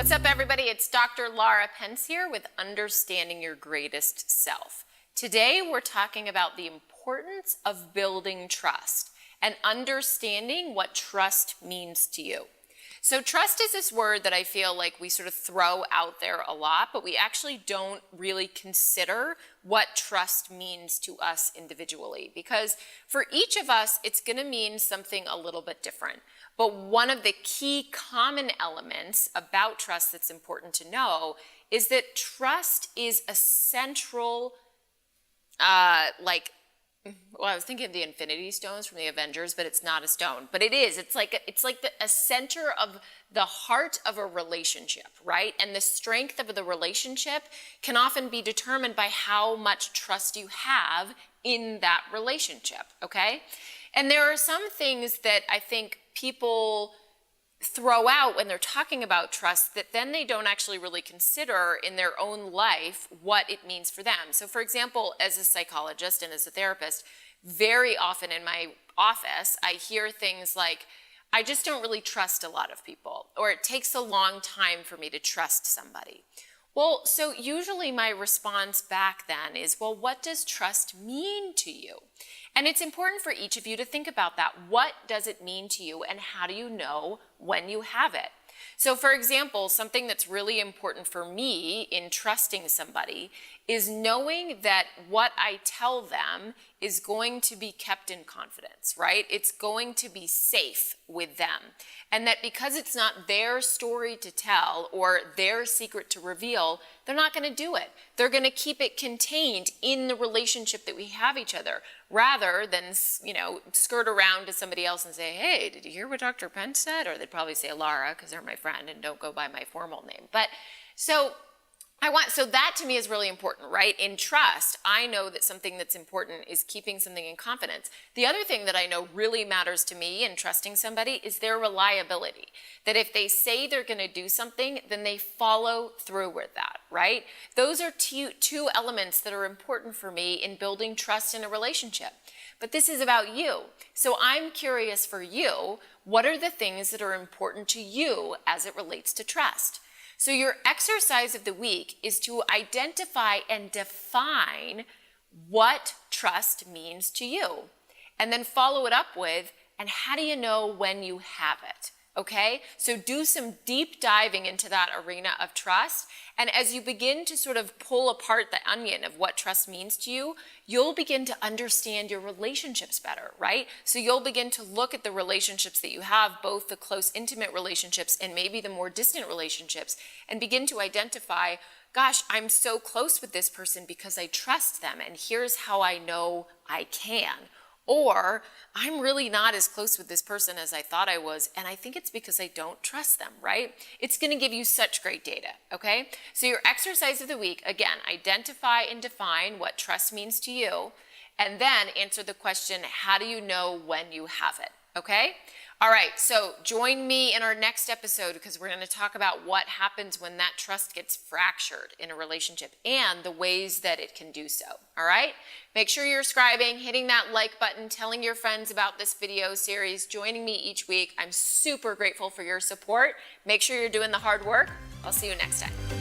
What's up, everybody? It's Dr. Laura Pence here with Understanding Your Greatest Self. Today, we're talking about the importance of building trust and understanding what trust means to you. So trust is this word that I feel like we sort of throw out there a lot, but we actually don't really consider what trust means to us individually. Because for each of us, it's going to mean something a little bit different. But one of the key common elements about trust that's important to know is that trust is a central, I was thinking of the Infinity Stones from the Avengers, but it's not a stone. But it is. It's like a center of the heart of a relationship, right? And the strength of the relationship can often be determined by how much trust you have in that relationship, okay? And there are some things that I think people throw out when they're talking about trust that then they don't actually really consider in their own life what it means for them. So for example, as a psychologist and as a therapist, very often in my office, I hear things like, I just don't really trust a lot of people, or it takes a long time for me to trust somebody. Well, so usually my response back then is, well, what does trust mean to you? And it's important for each of you to think about that. What does it mean to you, and how do you know when you have it? So for example, something that's really important for me in trusting somebody is knowing that what I tell them is going to be kept in confidence, right? It's going to be safe with them. And that because it's not their story to tell or their secret to reveal, they're not going to do it. They're going to keep it contained in the relationship that we have each other, rather than, skirt around to somebody else and say, hey, did you hear what Dr. Pence said? Or they'd probably say Laura, because they're my friend and don't go by my formal name. But so that to me is really important, right? In trust, I know that something that's important is keeping something in confidence. The other thing that I know really matters to me in trusting somebody is their reliability. That if they say they're going to do something, then they follow through with that, right? Those are two elements that are important for me in building trust in a relationship. But this is about you. So I'm curious for you, what are the things that are important to you as it relates to trust? So your exercise of the week is to identify and define what trust means to you. And then follow it up with, and how do you know when you have it? Okay? So do some deep diving into that arena of trust. And as you begin to sort of pull apart the onion of what trust means to you, you'll begin to understand your relationships better, right? So you'll begin to look at the relationships that you have, both the close, intimate relationships and maybe the more distant relationships, and begin to identify, gosh, I'm so close with this person because I trust them, and here's how I know I can. Or I'm really not as close with this person as I thought I was, and I think it's because I don't trust them, right? It's going to give you such great data, okay? So your exercise of the week, again, identify and define what trust means to you, and then answer the question, how do you know when you have it, okay? All right, so join me in our next episode, because we're going to talk about what happens when that trust gets fractured in a relationship and the ways that it can do so, all right? Make sure you're subscribing, hitting that like button, telling your friends about this video series, joining me each week. I'm super grateful for your support. Make sure you're doing the hard work. I'll see you next time.